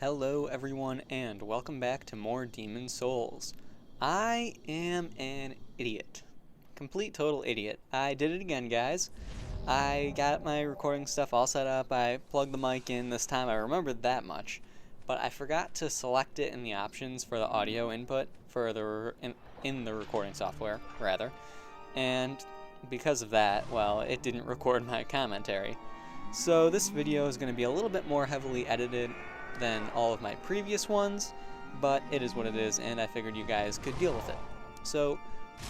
Hello everyone and welcome back to more Demon Souls. I am an idiot. Complete total idiot. I did it again, guys. I got my recording stuff all set up. I plugged the mic in this time. I remembered that much. But I forgot to select it in the options for the audio input for in the recording software, rather. And because of that, well, it didn't record my commentary. So this video is going to be a little bit more heavily edited than all of my previous ones, but it is what it is, and I figured you guys could deal with it. So,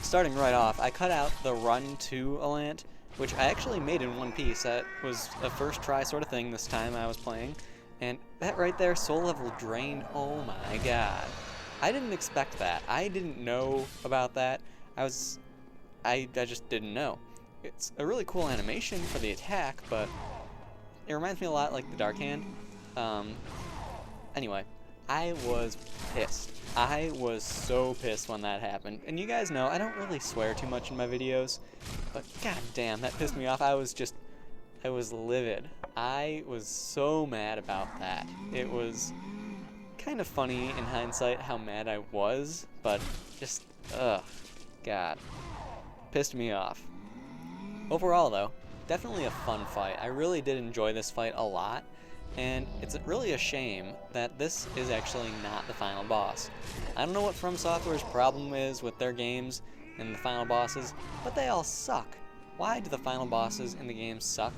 starting right off, I cut out the run to Alant, which I actually made in one piece. That was a first try sort of thing this time I was playing, and that right there, soul level drained, oh my god. I didn't expect that. I didn't know about that. I just didn't know. It's a really cool animation for the attack, but it reminds me a lot like the Dark Hand. Anyway, I was pissed. I was so pissed when that happened. And you guys know, I don't really swear too much in my videos, but god damn, that pissed me off. I was livid. I was so mad about that. It was kind of funny in hindsight how mad I was, but just, god. Pissed me off. Overall though, definitely a fun fight. I really did enjoy this fight a lot. And it's really a shame that this is actually not the final boss. I don't know what From Software's problem is with their games and the final bosses, but they all suck. Why do the final bosses in the game suck?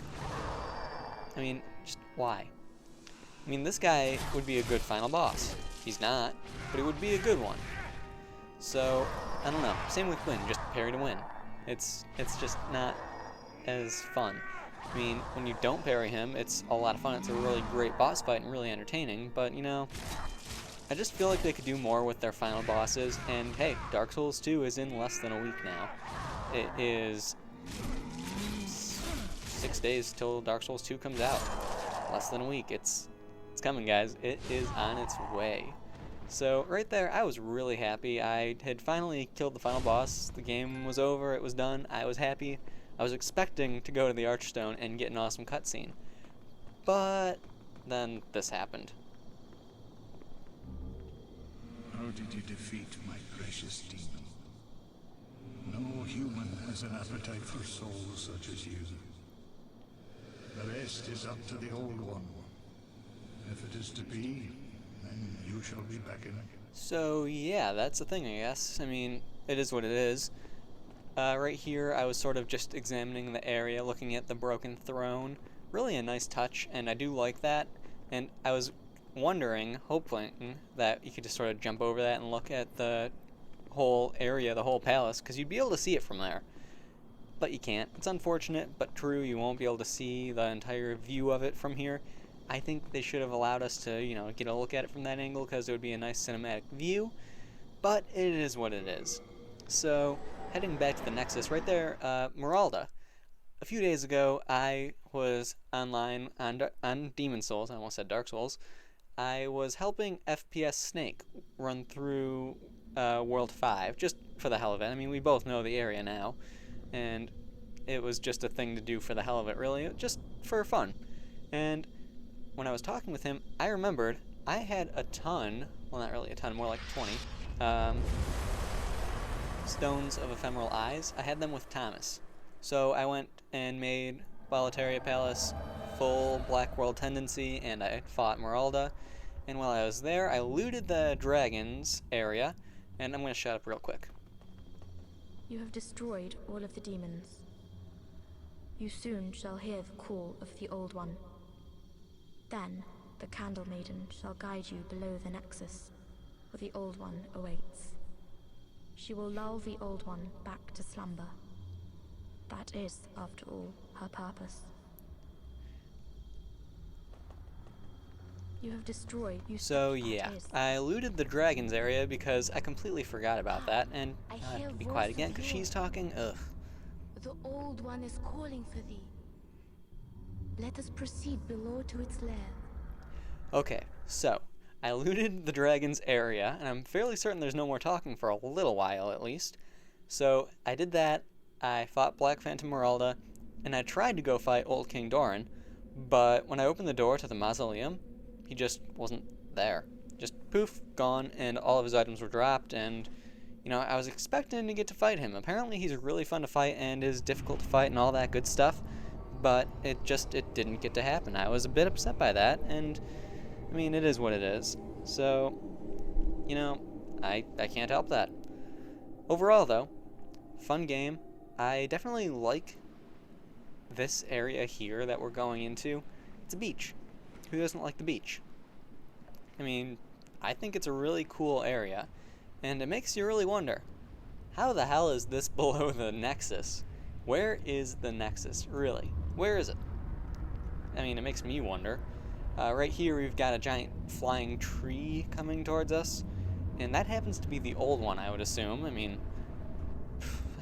I mean, just why? I mean, this guy would be a good final boss. He's not, but he would be a good one. So, I don't know. Same with Win, just parry to win. It's just not as fun. I mean, when you don't parry him, it's a lot of fun. It's a really great boss fight and really entertaining, but, you know, I just feel like they could do more with their final bosses, and hey, Dark Souls 2 is in less than a week now. It is 6 days till Dark Souls 2 comes out. Less than a week. It's coming, guys. It is on its way. So, right there, I was really happy. I had finally killed the final boss. The game was over. It was done. I was happy. I was expecting to go to the Archstone and get an awesome cutscene, but then this happened. How did you defeat my precious demon? No human has an appetite for souls such as you. The rest is up to the Old One. If it is to be, then you shall be beckoning. So yeah, that's the thing, I guess. I mean, it is what it is. Right here, I was sort of just examining the area, looking at the broken throne. Really a nice touch, and I do like that. And I was wondering, hoping, that you could just sort of jump over that and look at the whole area, the whole palace, because you'd be able to see it from there. But you can't. It's unfortunate, but true, you won't be able to see the entire view of it from here. I think they should have allowed us to, you know, get a look at it from that angle, because it would be a nice cinematic view. But it is what it is. So, heading back to the Nexus, right there, Meralda. A few days ago, I was online on Demon Souls. I almost said Dark Souls. I was helping FPS Snake run through World 5, just for the hell of it. I mean, we both know the area now, and it was just a thing to do for the hell of it, really, just for fun. And when I was talking with him, I remembered I had a ton, well, not really a ton, more like 20, stones of ephemeral eyes. I had them with Thomas. So I went and made Boletaria Palace full Black World tendency, and I fought Meralda. And while I was there, I looted the dragons area, and I'm going to shut up real quick. You have destroyed all of the demons. You soon shall hear the call of the Old One. Then the Candle Maiden shall guide you below the Nexus, where the Old One awaits. She will lull the Old One back to slumber. That is, after all, her purpose. You have destroyed... So yeah, I looted the dragons area because I completely forgot about that, and I have to be quiet again because she's talking. Ugh. The Old One is calling for thee. Let us proceed below to its lair. Okay, so I looted the dragon's area, and I'm fairly certain there's no more talking for a little while, at least. So I did that, I fought Black Phantom Meralda, and I tried to go fight Old King Doran, but when I opened the door to the mausoleum, he just wasn't there. Just poof, gone, and all of his items were dropped, and, you know, I was expecting to get to fight him. Apparently he's really fun to fight and is difficult to fight and all that good stuff, but it didn't get to happen. I was a bit upset by that, and, I mean, it is what it is. So, you know, I can't help that. Overall, though, fun game. I definitely like this area here that we're going into. It's a beach. Who doesn't like the beach? I mean, I think it's a really cool area, and it makes you really wonder, how the hell is this below the Nexus? Where is the Nexus, really? Where is it? I mean, it makes me wonder. Right here we've got a giant flying tree coming towards us, and that happens to be the old one, I would assume. I mean,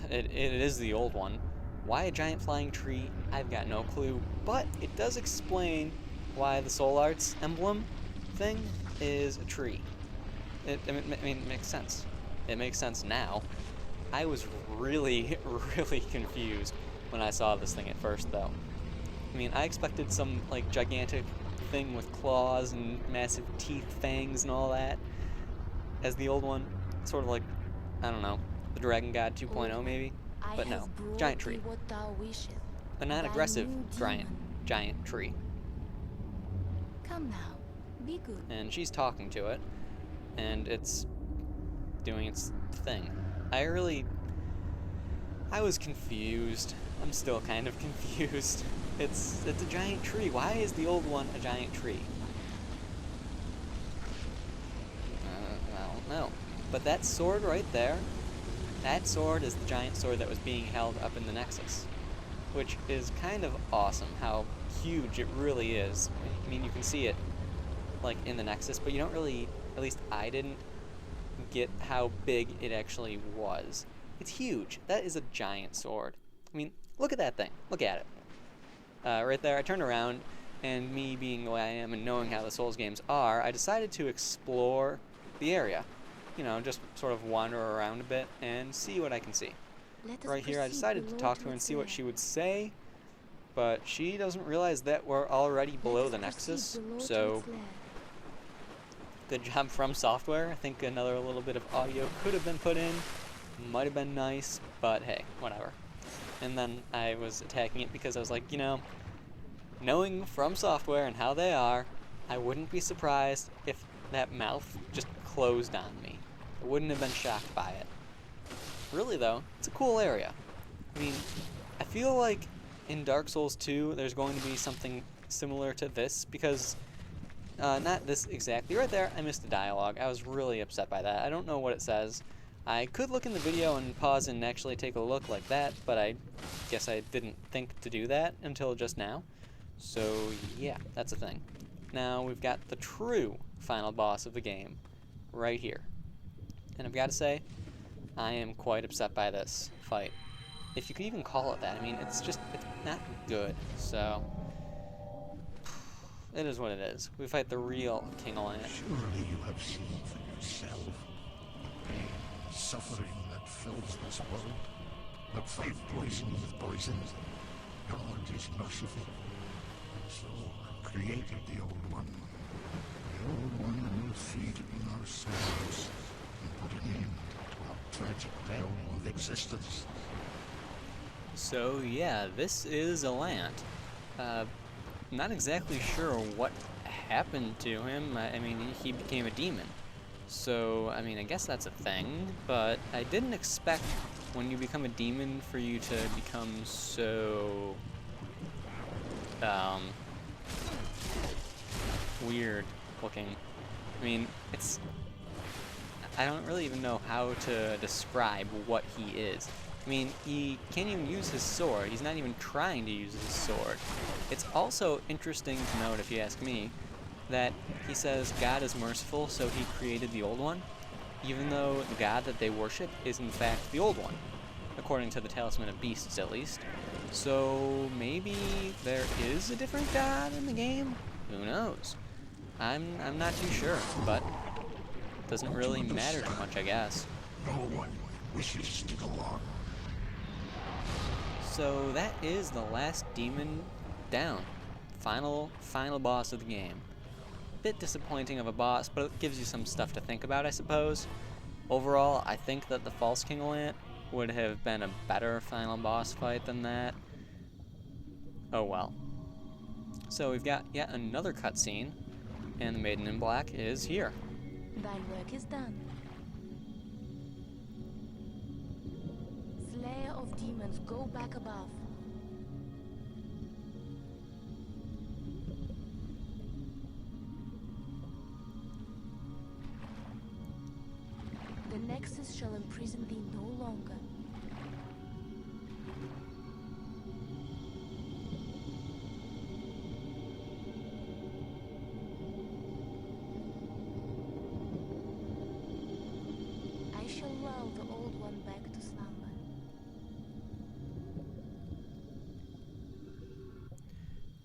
it is the old one. Why a giant flying tree? I've got no clue, but it does explain why the Soul Arts emblem thing is a tree. I mean, it makes sense. It makes sense now. I was really, really confused when I saw this thing at first, though. I mean, I expected some, like, gigantic thing with claws and massive teeth, fangs, and all that, as the old one. Sort of like, I don't know, the Dragon God 2.0 maybe? But no, giant tree. A non-aggressive giant tree. Come now, be good. And she's talking to it, and it's doing its thing. I was confused. I'm still kind of confused. It's a giant tree. Why is the old one a giant tree? I don't know. But that sword right there, that sword is the giant sword that was being held up in the Nexus, which is kind of awesome how huge it really is. I mean, you can see it, like, in the Nexus, but you don't really, at least I didn't, get how big it actually was. It's huge. That is a giant sword. I mean, look at that thing. Look at it. Right there, I turned around, and me being the way I am and knowing how the Souls games are, I decided to explore the area. You know, just sort of wander around a bit and see what I can see. Right here, I decided to talk to her and see what she would say, but she doesn't realize that we're already below the Nexus, so good job from software. I think another little bit of audio could have been put in, might have been nice, but hey, whatever. And then I was attacking it because I was like, you know, knowing from software and how they are, I wouldn't be surprised if that mouth just closed on me. I wouldn't have been shocked by it. Really though, it's a cool area. I mean, I feel like in Dark Souls 2 there's going to be something similar to this, because not this exactly. Right there, I missed the dialogue. I was really upset by that. I don't know what it says. I could look in the video and pause and actually take a look like that, but I guess I didn't think to do that until just now. So yeah, that's a thing. Now we've got the true final boss of the game right here. And I've got to say, I am quite upset by this fight. If you could even call it that. I mean, it's not good. So it is what it is. We fight the real King of Land. Surely you have seen for yourself the pain and suffering that fills this world. But fight poison with poison. God is merciful. So created the Old One. The Old One will feed in our souls and put an end to our tragic realm of existence. So yeah, this is a land. Not exactly sure what happened to him. I mean, he became a demon. So, I mean, I guess that's a thing, but I didn't expect when you become a demon for you to become so weird looking. I mean, I don't really even know how to describe what he is. I mean, he can't even use his sword. He's not even trying to use his sword. It's also interesting to note, if you ask me, that he says God is merciful, so he created the Old One, even though the God that they worship is in fact the Old One, according to the Talisman of Beasts at least. So maybe there is a different God in the game? Who knows? I'm not too sure, but it doesn't really matter too much, I guess. No one wishes to go on. So that is the last demon down. Final boss of the game. bit disappointing of a boss, but it gives you some stuff to think about, I suppose. Overall, I think that the False King Lant would have been a better final boss fight than that. Oh well. So we've got yet another cutscene, and the Maiden in Black is here. Thine work is done. Slayer of demons, go back above. The Nexus shall imprison thee no longer. I shall lull the old one back to slumber.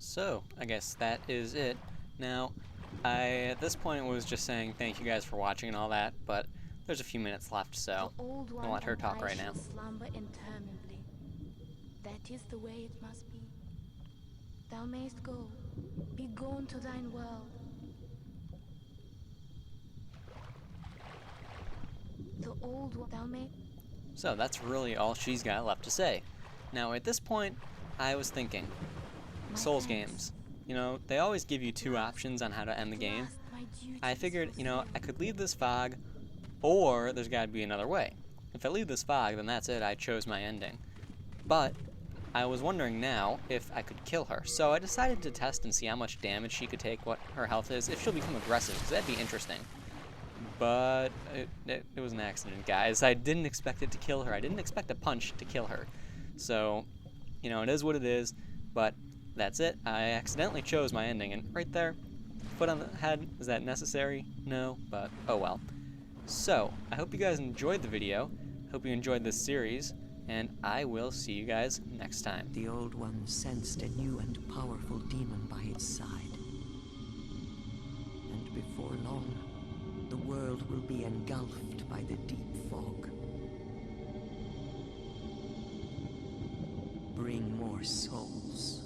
So, I guess that is it. Now, I, at this point, was just saying thank you guys for watching and all that, but there's a few minutes left, so I'll let her talk right now. Slumber interminably. That is the way it must be. Thou mayst go. Be gone to thine world. The old one thou may. So that's really all she's got left to say. Now, at this point, I was thinking, Souls games, you know, they always give you two options on how to end the game. I figured, you know, I could leave this fog, or there's got to be another way. If I leave this fog, then that's it, I chose my ending. But I was wondering now if I could kill her, so I decided to test and see how much damage she could take, what her health is, if she'll become aggressive, because that'd be interesting. But it was an accident, guys. I didn't expect it to kill her. I didn't expect a punch to kill her. So, you know, it is what it is, but that's it. I accidentally chose my ending, and right there, foot on the head, is that necessary? No, but oh well. So, I hope you guys enjoyed the video, hope you enjoyed this series, and I will see you guys next time. The Old One sensed a new and powerful demon by its side. And before long, the world will be engulfed by the deep fog. Bring more souls.